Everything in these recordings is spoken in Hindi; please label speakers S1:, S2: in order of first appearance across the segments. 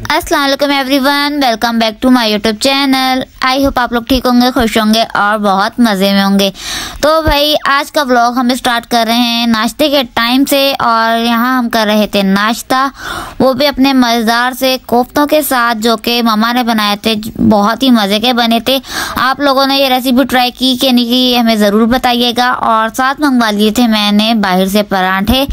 S1: अस्सलाम वालेकुम everyone, welcome back to my YouTube channel. I hope आप लोग ठीक होंगे, खुश होंगे और बहुत मज़े में होंगे। तो भाई आज का व्लॉग हम स्टार्ट कर रहे हैं नाश्ते के टाइम से, और यहाँ हम कर रहे थे नाश्ता, वो भी अपने मज़ेदार से कोफ्तों के साथ, जो कि मामा ने बनाए थे। बहुत ही मज़े के बने थे। आप लोगों ने ये रेसिपी ट्राई की कि नहीं की हमें ज़रूर बताइएगा। और साथ मंगवा लिए थे मैंने बाहर से पराठे,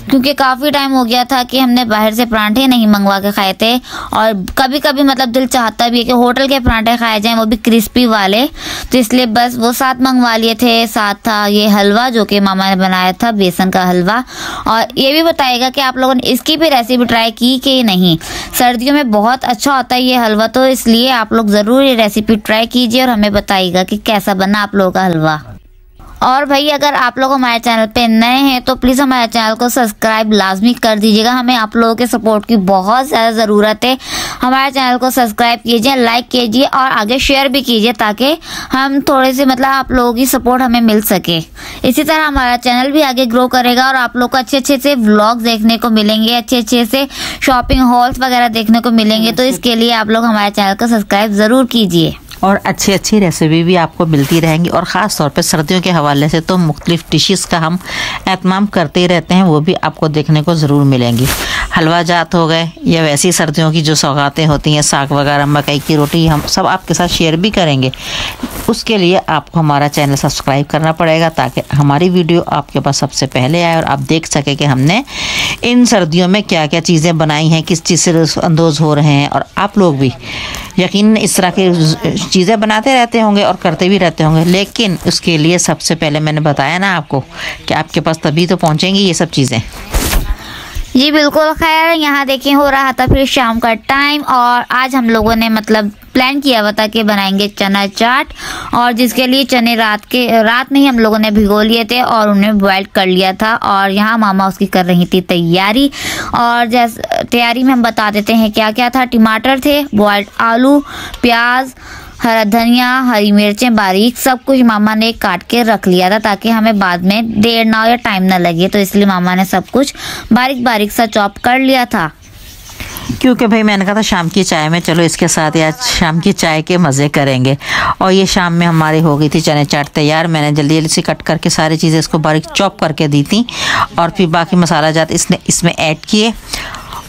S1: क्योंकि काफ़ी टाइम हो गया था कि हमने बाहर से पराठे नहीं मंगवा के खाए थे। और कभी कभी मतलब दिल चाहता भी है कि होटल के पराठे खाए जाएं, वो भी क्रिस्पी वाले, तो इसलिए बस वो साथ मंगवा लिए थे। साथ था ये हलवा जो कि मामा ने बनाया था, बेसन का हलवा। और ये भी बताइएगा कि आप लोगों ने इसकी भी रेसिपी ट्राई की कि नहीं। सर्दियों में बहुत अच्छा होता है ये हलवा, तो इसलिए आप लोग ज़रूर ये रेसिपी ट्राई कीजिए और हमें बताइएगा कि कैसा बना आप लोगों का हलवा। और भाई अगर आप लोग हमारे चैनल पे नए हैं तो प्लीज़ हमारे चैनल को सब्सक्राइब लाजमी कर दीजिएगा। हमें आप लोगों के सपोर्ट की बहुत ज़्यादा ज़रूरत है। हमारे चैनल को सब्सक्राइब कीजिए, लाइक कीजिए और आगे शेयर भी कीजिए, ताकि हम थोड़े से मतलब आप लोगों की सपोर्ट हमें मिल सके। इसी तरह हमारा चैनल भी आगे ग्रो करेगा और आप लोग को अच्छे अच्छे से व्लॉग देखने को मिलेंगे, अच्छे अच्छे से शॉपिंग हॉल्स वगैरह देखने को मिलेंगे। तो इसके लिए आप लोग हमारे चैनल को सब्सक्राइब ज़रूर कीजिए।
S2: और अच्छी अच्छी रेसिपी भी आपको मिलती रहेंगी। और ख़ास तौर पे सर्दियों के हवाले से तो मुख्तलिफ डिशेस का हम एहतमाम करते ही रहते हैं, वो भी आपको देखने को ज़रूर मिलेंगी। हलवा जात हो गए या वैसी सर्दियों की जो सौगातें होती हैं, साग वगैरह, मकई की रोटी, हम सब आपके साथ शेयर भी करेंगे। उसके लिए आपको हमारा चैनल सब्सक्राइब करना पड़ेगा, ताकि हमारी वीडियो आपके पास सबसे पहले आए और आप देख सकें कि हमने इन सर्दियों में क्या क्या चीज़ें बनाई हैं, किस चीज़ से अंदोज़ हो रहे हैं। और आप लोग भी यकीन इस तरह की चीज़ें बनाते रहते होंगे और करते भी रहते होंगे, लेकिन उसके लिए सबसे पहले मैंने बताया ना आपको कि आपके पास तभी तो पहुंचेंगी ये सब चीज़ें।
S1: जी बिल्कुल। खैर यहाँ देखिए हो रहा था फिर शाम का टाइम, और आज हम लोगों ने मतलब प्लान किया हुआ था कि बनाएंगे चना चाट, और जिसके लिए चने रात में ही हम लोगों ने भिगो लिए थे और उन्हें बॉयल कर लिया था। और यहाँ मामा उसकी कर रही थी तैयारी। और जैसे तैयारी में हम बता देते हैं क्या क्या था। टमाटर थे, बॉयल्ड आलू, प्याज, हरा धनिया, हरी मिर्चें बारीक, सब कुछ मामा ने काट के रख लिया था, ताकि हमें बाद में देर ना हो या टाइम ना लगे। तो इसलिए मामा ने सब कुछ बारीक बारीक सा चॉप कर लिया था।
S2: क्योंकि भाई मैंने कहा था शाम की चाय में चलो इसके साथ या शाम की चाय के मज़े करेंगे। और ये शाम में हमारी हो गई थी चने चाट तैयार। मैंने जल्दी जल्दी से कट करके सारी चीज़ें इसको बारीक चॉप करके दी थी, और फिर बाकी मसाला जात इसमें ऐड किए।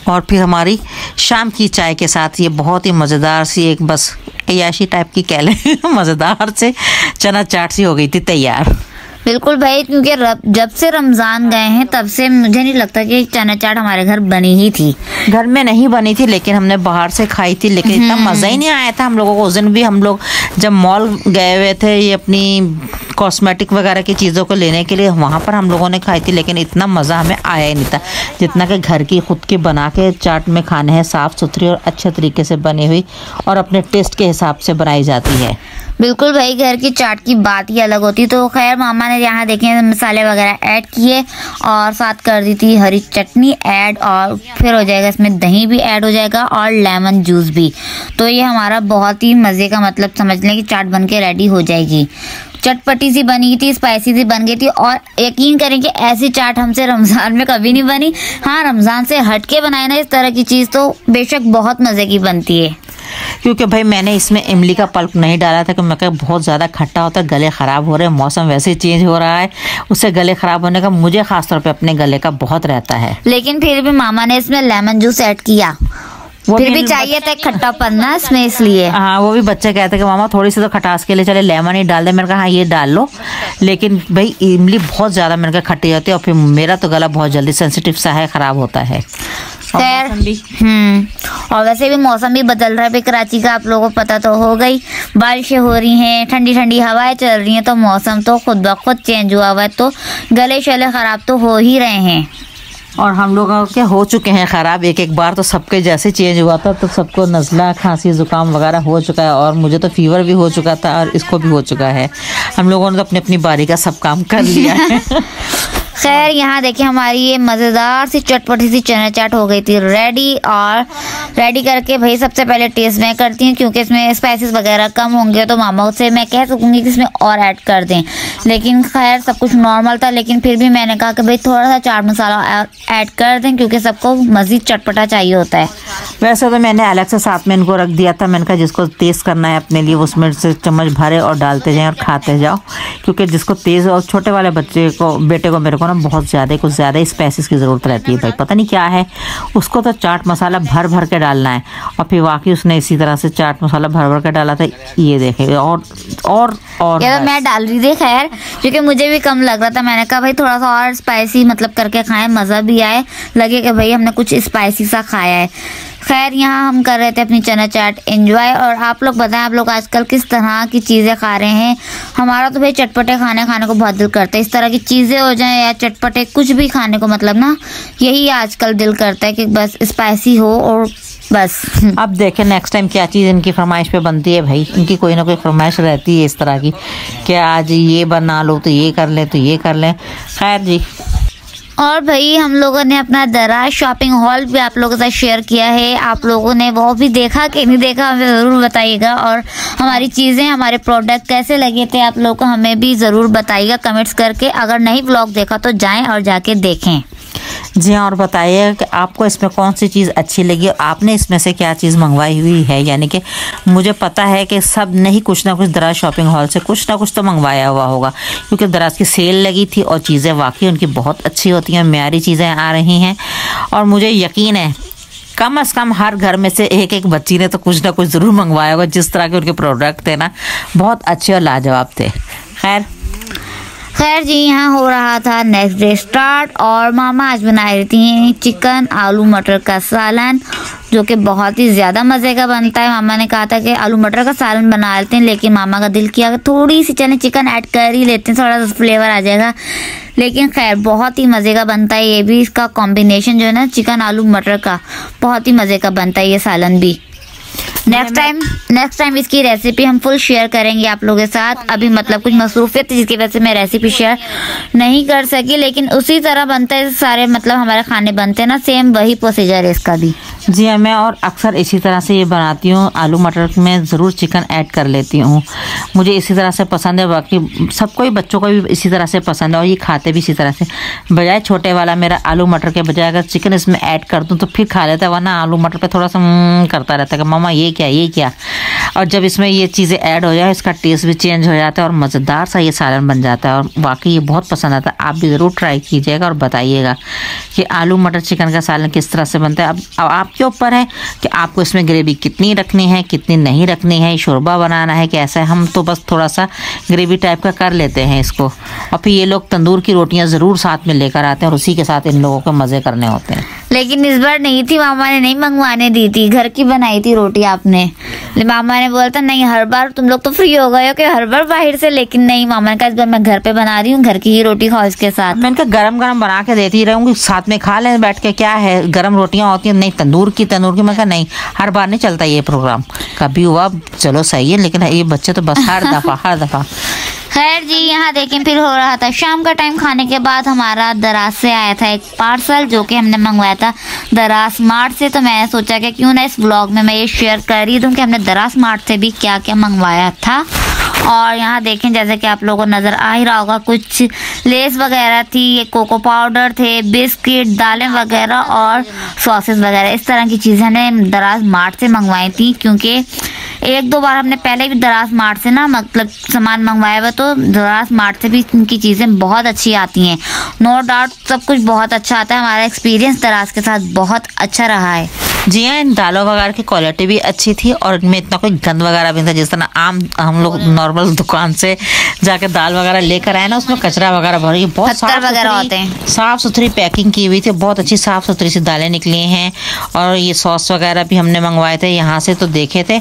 S2: और फिर हमारी शाम की चाय के साथ ये बहुत ही मज़ेदार सी, एक बस अय्याशी टाइप की कह लें मज़ेदार से चना चाट सी हो गई थी तैयार।
S1: बिल्कुल भाई, क्योंकि जब से रमज़ान गए हैं तब से मुझे नहीं लगता कि चना चाट हमारे घर बनी ही थी।
S2: घर में नहीं बनी थी, लेकिन हमने बाहर से खाई थी, लेकिन इतना मज़ा ही नहीं आया था हम लोगों को। उस दिन भी हम लोग जब मॉल गए हुए थे ये अपनी कॉस्मेटिक वगैरह की चीज़ों को लेने के लिए, वहाँ पर हम लोगों ने खाई थी, लेकिन इतना मज़ा हमें आया ही नहीं था जितना कि घर की खुद की बना के चाट में खाने हैं, साफ़ सुथरी और अच्छे तरीके से बनी हुई और अपने टेस्ट के हिसाब से बनाई जाती है।
S1: बिल्कुल भाई, घर की चाट की बात ही अलग होती। तो खैर मामा ने यहाँ देखें मसाले वगैरह ऐड किए और साथ कर दी थी हरी चटनी ऐड, और फिर हो जाएगा इसमें दही भी ऐड हो जाएगा और लेमन जूस भी। तो ये हमारा बहुत ही मज़े का मतलब समझ लें कि चाट बन के रेडी हो जाएगी। चटपटी सी बनी थी, स्पाइसी सी बन गई थी। और यकीन करें कि ऐसी चाट हमसे रमज़ान में कभी नहीं बनी। हाँ, रमज़ान से हट के बनाए ना इस तरह की चीज़ तो बेशक बहुत मज़े की बनती है।
S2: क्योंकि भाई मैंने इसमें इमली का पल्प नहीं डाला था, कि मैं कहा बहुत ज़्यादा खट्टा होता है, गले ख़राब हो रहे हैं, मौसम वैसे ही चेंज हो रहा है, उससे गले ख़राब होने का मुझे ख़ासतौर पे अपने गले का बहुत रहता है।
S1: लेकिन फिर भी मामा ने इसमें लेमन जूस ऐड किया, फिर भी चाहिए था खट्टापन ना इसमें, इसलिए।
S2: हाँ, वो भी बच्चे कहते हैं कि मामा थोड़ी सी तो खटास के लिए चले लेमन ही डाल दे। मैंने कहा हाँ ये डाल लो, लेकिन भाई इमली बहुत ज़्यादा मैंने कहा खट्टी होती है, और फिर मेरा तो गला बहुत जल्दी सेंसिटिव सा है, ख़राब होता है।
S1: खैर और वैसे भी मौसम भी बदल रहा है भाई, कराची का आप लोगों को पता तो हो गई। बारिशें हो रही हैं, ठंडी ठंडी हवाएं चल रही हैं, तो मौसम तो खुद ब खुद चेंज हुआ हुआ है, तो गले शले ख़राब तो हो ही रहे हैं।
S2: और हम लोगों के हो चुके हैं ख़राब, एक बार तो सबके जैसे चेंज हुआ था, तो सबको नज़ला खांसी ज़ुकाम वगैरह हो चुका है, और मुझे तो फीवर भी हो चुका था और इसको भी हो चुका है। हम लोगों ने तो अपनी अपनी बारी का सब काम कर लिया है।
S1: खैर यहाँ देखिए हमारी ये मज़ेदार सी चटपटी सी चना चाट हो गई थी रेडी। और रेडी करके भाई सबसे पहले टेस्ट मैं करती हूँ, क्योंकि इसमें स्पाइसेस वगैरह कम होंगे तो मामा से मैं कह सकूँगी कि इसमें और ऐड कर दें, लेकिन खैर सब कुछ नॉर्मल था। लेकिन फिर भी मैंने कहा कि भाई थोड़ा सा चाट मसाला ऐड कर दें, क्योंकि सबको मज़ीद चटपटा चाहिए होता है।
S2: वैसे तो मैंने अलग से साथ में इनको रख दिया था। मैंने कहा जिसको तेज़ करना है अपने लिए उसमें से चम्मच भरे और डालते जाएं और खाते जाओ, क्योंकि जिसको तेज़ और छोटे वाले बच्चे को, बेटे को, मेरे को ना बहुत ज़्यादा कुछ ज़्यादा स्पाइसेस की ज़रूरत रहती है भाई, पता नहीं क्या है उसको। तो चाट मसाला भर भर के डालना है और फिर वाकई उसने इसी तरह से चाट मसाला भर भर के डाला था। ये देखे और
S1: यार मैं डाल रही थी खैर, क्योंकि मुझे भी कम लग रहा था। मैंने कहा भाई थोड़ा सा और स्पाइसी मतलब करके खाएं, मज़ा भी आए, लगे कि भाई हमने कुछ स्पाइसी सा खाया है। खैर यहाँ हम कर रहे थे अपनी चना चाट एंजॉय। और आप लोग बताएं, आप लोग आजकल किस तरह की चीज़ें खा रहे हैं। हमारा तो भाई चटपटे खाने को बहुत दिल करता है। इस तरह की चीज़ें हो जाएं या चटपटे कुछ भी खाने को, मतलब ना यही आजकल दिल करता है कि बस स्पाइसी हो और बस।
S2: अब देखें नेक्स्ट टाइम क्या चीज़ इनकी फरमाइश पे बनती है भाई। इनकी कोई ना कोई फरमाइश रहती है इस तरह की कि आज ये बना लो, तो ये कर ले, तो ये कर लें। खैर जी,
S1: और भाई हम लोगों ने अपना दराज शॉपिंग हॉल भी आप लोगों के साथ शेयर किया है। आप लोगों ने वो भी देखा कि नहीं देखा हमें ज़रूर बताइएगा। और हमारी चीज़ें, हमारे प्रोडक्ट कैसे लगे थे आप लोगों को हमें भी ज़रूर बताइएगा कमेंट्स करके। अगर नहीं व्लॉग देखा तो जाएं और जाके देखें।
S2: जी हाँ, और बताइए कि आपको इसमें कौन सी चीज़ अच्छी लगी और आपने इसमें से क्या चीज़ मंगवाई हुई है। यानी कि मुझे पता है कि सब ने ही कुछ ना कुछ दराज शॉपिंग हॉल से कुछ ना कुछ तो मंगवाया हुआ होगा, क्योंकि दराज की सेल लगी थी और चीज़ें वाकई उनकी बहुत अच्छी होती हैं, म्यारी चीज़ें आ रही हैं। और मुझे यकीन है कम से कम हर घर में से एक एक बच्ची ने तो कुछ ना कुछ ज़रूर मंगवाया होगा। जिस तरह के उनके प्रोडक्ट थे ना, बहुत अच्छे और लाजवाब थे।
S1: खैर जी, यहाँ हो रहा था नेक्स्ट डे स्टार्ट और मामा आज बना रही थी चिकन आलू मटर का सालन, जो कि बहुत ही ज़्यादा मज़े का बनता है। मामा ने कहा था कि आलू मटर का सालन बना लेते हैं, लेकिन मामा का दिल किया कि थोड़ी सी चने चिकन ऐड कर ही लेते हैं, थोड़ा सा फ्लेवर आ जाएगा। लेकिन खैर बहुत ही मज़े का बनता है ये भी। इसका कॉम्बिनेशन जो है ना चिकन आलू मटर का, बहुत ही मज़े का बनता है ये सालन भी। नेक्स्ट टाइम इसकी रेसिपी हम फुल शेयर करेंगे आप लोगों के साथ। अभी मतलब कुछ मसरूफियत जिसकी वजह से मैं रेसिपी शेयर नहीं कर सकी, लेकिन उसी तरह बनता है सारे, मतलब हमारे खाने बनते हैं ना, सेम वही प्रोसीजर है इसका भी।
S2: जी हाँ, मैं और अक्सर इसी तरह से ये बनाती हूँ। आलू मटर में ज़रूर चिकन ऐड कर लेती हूँ, मुझे इसी तरह से पसंद है। बाकी सबको ही, बच्चों को भी इसी तरह से पसंद है और ये खाते भी इसी तरह से। बजाय छोटे वाला मेरा आलू मटर के बजाय अगर चिकन इसमें ऐड कर दूँ तो फिर खा लेता है, वरना आलू मटर पे थोड़ा सा करता रहता है कि मामा ये क्या। और जब इसमें ये चीज़ें ऐड हो जाए इसका टेस्ट भी चेंज हो जाता है और मज़ेदार सा ये सालन बन जाता है और वाकई ये बहुत पसंद आता है। आप भी ज़रूर ट्राई कीजिएगा और बताइएगा कि आलू मटर चिकन का सालन किस तरह से बनता है। अब आपके ऊपर है कि आपको इसमें ग्रेवी कितनी रखनी है, कितनी नहीं रखनी है, शोरबा बनाना है कैसा है। हम तो बस थोड़ा सा ग्रेवी टाइप का कर लेते हैं इसको। और फिर ये लोग तंदूर की रोटियाँ ज़रूर साथ में लेकर आते हैं और उसी के साथ इन लोगों को मज़े करने होते हैं।
S1: लेकिन इस बार नहीं थी, मामा ने नहीं मंगवाने दी थी, घर की बनाई थी रोटी आपने। मामा ने बोला था नहीं हर बार तुम लोग तो फ्री हो गए हो कि हर बार बाहर से, लेकिन नहीं, मामा ने कहा इस बार मैं घर पे बना रही हूँ, घर की ही रोटी खाओ इसके साथ।
S2: मैंने कहा गरम गरम बना के देती रहूँगी, साथ में खा लें बैठ के, क्या है गरम रोटियाँ होती हैं। नहीं तंदूर की। मैं कहा नहीं, हर बार नहीं चलता ये प्रोग्राम, कभी हुआ चलो सही है, लेकिन ये बच्चे तो बस हर दफ़ा।
S1: खैर जी, यहाँ देखें फिर हो रहा था शाम का टाइम। खाने के बाद हमारा दराज से आया था एक पार्सल जो कि हमने मंगवाया था दराज मार्ट से। तो मैंने सोचा कि क्यों ना इस व्लॉग में मैं ये शेयर कर रही दूँ कि हमने दराज मार्ट से भी क्या क्या मंगवाया था। और यहाँ देखें जैसे कि आप लोगों को नज़र आ ही रहा होगा, कुछ लेस वगैरह थी, ये कोको पाउडर थे, बिस्किट, दालें वगैरह और सॉसेस वगैरह, इस तरह की चीज़ें हमने दराज मार्ट से मंगवाई थी। क्योंकि एक दो बार हमने पहले भी दराज मार्ट से ना मतलब सामान मंगवाया हुआ, तो दराज मार्ट से भी इनकी चीज़ें बहुत अच्छी आती हैं। नो डाउट सब कुछ बहुत अच्छा आता है। हमारा एक्सपीरियंस दराज के साथ बहुत अच्छा रहा है।
S2: जी हाँ, इन दालों वगैरह की क्वालिटी भी अच्छी थी और इनमें इतना कोई गंद वगैरह भी नहीं था। जिस तरह आम हम लोग नॉर्मल दुकान से जाके दाल वगैरह लेकर आए ना, उसमें कचरा वगैरह भर, बहुत साफ सुथरी पैकिंग की हुई थी, बहुत अच्छी साफ सुथरी सी दालें निकली हैं। और ये सॉस वगैरह भी हमने मंगवाए थे यहाँ से, तो देखे थे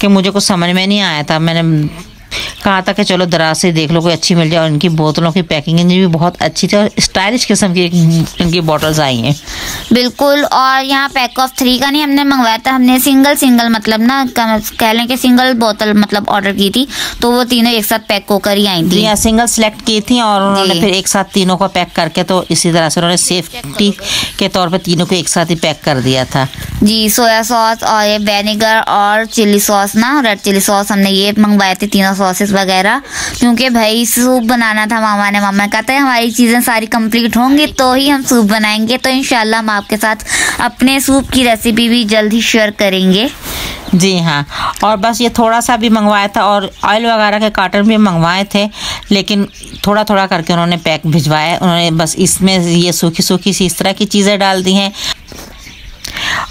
S2: कि मुझे कुछ समझ में नहीं आया था। मैंने कहा था कि चलो दराज से देख लो कोई अच्छी मिल जाए। और इनकी बोतलों की पैकिंग भी बहुत अच्छी थी और स्टाइलिश किस्म की इनकी बॉटल्स आई हैं
S1: बिल्कुल। और यहाँ पैक ऑफ 3 का नहीं हमने मंगवाया था, हमने सिंगल मतलब ना कह लें कि सिंगल बोतल मतलब ऑर्डर की थी, तो वो तीनों एक साथ पैक होकर ही आई थी।
S2: यहाँ सिंगल सेलेक्ट की थी और उन्होंने फिर एक साथ तीनों को पैक करके, तो इसी तरह से उन्होंने सेफ्टी के तौर पर तीनों को एक साथ ही पैक कर दिया था।
S1: जी, सोया सॉस और ये विनेगर और चिली सॉस ना, रेड चिली सॉस, हमने ये मंगवाए थे तीनों सॉसेस वगैरह, क्योंकि भाई सूप बनाना था मामा ने कहा था हमारी चीज़ें सारी कंप्लीट होंगी तो ही हम सूप बनाएंगे। तो इंशाल्लाह हम आपके साथ अपने सूप की रेसिपी भी जल्द ही शेयर करेंगे।
S2: जी हाँ, और बस ये थोड़ा सा भी मंगवाया था और ऑयल वगैरह के कार्टन भी मंगवाए थे, लेकिन थोड़ा थोड़ा करके उन्होंने पैक भिजवाया। उन्होंने बस इसमें ये सूखी सूखी सी इस तरह की चीज़ें डाल दी हैं।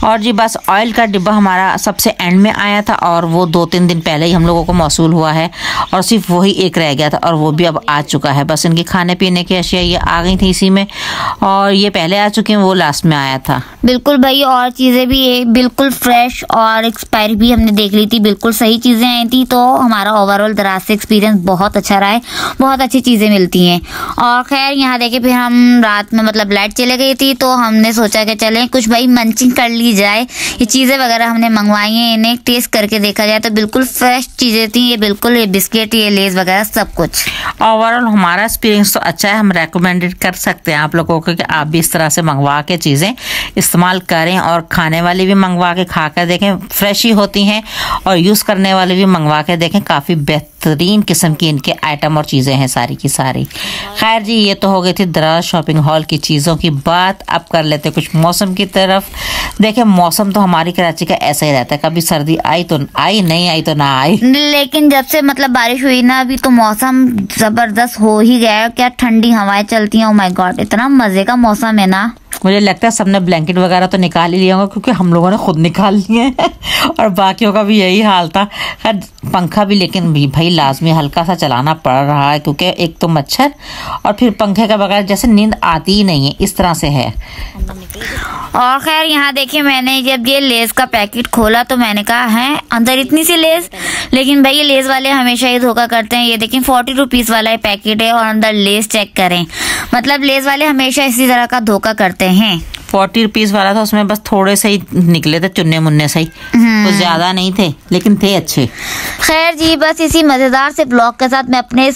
S2: और जी बस ऑयल का डिब्बा हमारा सबसे एंड में आया था और वो 2-3 दिन पहले ही हम लोगों को मौसूल हुआ है और सिर्फ वही एक रह गया था और वो भी अब आ चुका है। बस इनकी खाने पीने की अशिया ये आ गई थी इसी में, और ये पहले आ चुके हैं, वो लास्ट में आया था।
S1: बिल्कुल भाई, और चीज़ें भी ये बिल्कुल फ्रेश और एक्सपायरी भी हमने देख ली थी, बिल्कुल सही चीज़ें आई थी। तो हमारा ओवरऑल दराज से एक्सपीरियंस बहुत अच्छा रहा है, बहुत अच्छी चीज़ें मिलती हैं। और खैर यहाँ देखे फिर हम रात में मतलब लाइट चले गई थी तो हमने सोचा कि चलें कुछ भाई मंचिंग कर ली जाए। ये चीज़ें वगैरह हमने मंगवाई हैं, इन्हें टेस्ट करके देखा जाए तो बिल्कुल फ्रेश चीज़ें थी ये, बिल्कुल ये बिस्किट, ये लेस वगैरह सब कुछ।
S2: ओवरऑल हमारा एक्सपीरियंस तो अच्छा है, हम रेकमेंडेड कर सकते हैं आप लोगों को कि आप भी इस तरह से मंगवा के चीज़ें इस्तेमाल करें, और खाने वाले भी मंगवा के खा कर देखें, फ्रेश ही होती हैं, और यूज़ करने वाले भी मंगवा के देखें, काफ़ी बेहतरीन किस्म की इनके आइटम और चीज़ें हैं सारी की सारी। खैर जी, ये तो हो गई थी दराज शॉपिंग हॉल की चीज़ों की बात। अब कर लेते कुछ मौसम की तरफ। देखें मौसम तो हमारी कराची का ऐसा ही रहता है, कभी सर्दी आई तो आई, नहीं आई तो ना आई।
S1: लेकिन जब से मतलब बारिश हुई ना अभी तो मौसम जबरदस्त हो ही गया है, क्या ठंडी हवाएं चलती हैं। ओ माय गॉड, इतना मजे का मौसम है ना।
S2: मुझे लगता है सबने ब्लैंकेट वगैरह तो निकाल ही लिया होगा, क्योंकि हम लोगों ने खुद निकाल लिए हैं और बाकियों का भी यही हाल था। खैर पंखा भी लेकिन भी भाई लाजमी हल्का सा चलाना पड़ रहा है, क्योंकि एक तो मच्छर और फिर पंखे के बगैर जैसे नींद आती ही नहीं है, इस तरह से है।
S1: और खैर यहाँ देखिए, मैंने जब ये लेस का पैकेट खोला तो मैंने कहा है अंदर इतनी सी लेस, लेकिन भाई ये लेस वाले हमेशा ही धोखा करते हैं। ये देखिए 40 रुपीज़ वाला ये पैकेट है और अंदर लेस चेक करें, मतलब लेस वाले हमेशा इसी तरह का धोखा करते हैं।
S2: 40 रुपीज़ वाला था, उसमें बस थोड़े से ही निकले थे, चुन्ने मुन्ने से ही, तो ज़्यादा नहीं थे लेकिन थे अच्छे। खैर
S1: जी, बस इसी मज़ेदार से ब्लॉग के साथ मैं अपने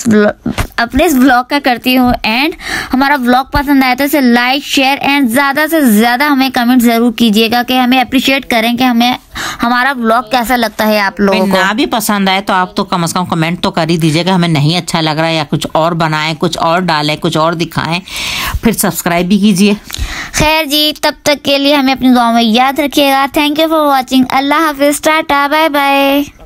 S1: इस ब्लॉग का करती हूँ एंड। हमारा ब्लॉग पसंद आया तो इसे लाइक, शेयर एंड ज़्यादा से ज़्यादा हमें कमेंट ज़रूर कीजिएगा कि हमें अप्रिशिएट करें कि हमें हमारा ब्लॉग कैसा लगता है आप लोगों को।
S2: ना भी पसंद आए तो आप तो कम से कम कमेंट तो कर ही दीजिएगा, हमें नहीं अच्छा लग रहा है या कुछ और बनाएं, कुछ और डालें, कुछ और दिखाएं, फिर सब्सक्राइब भी कीजिए।
S1: खैर जी, तब तक के लिए हमें अपनी दुआ में याद रखिएगा। Thank you for watching. Allah हाफिज़, टाटा, बाय बाय।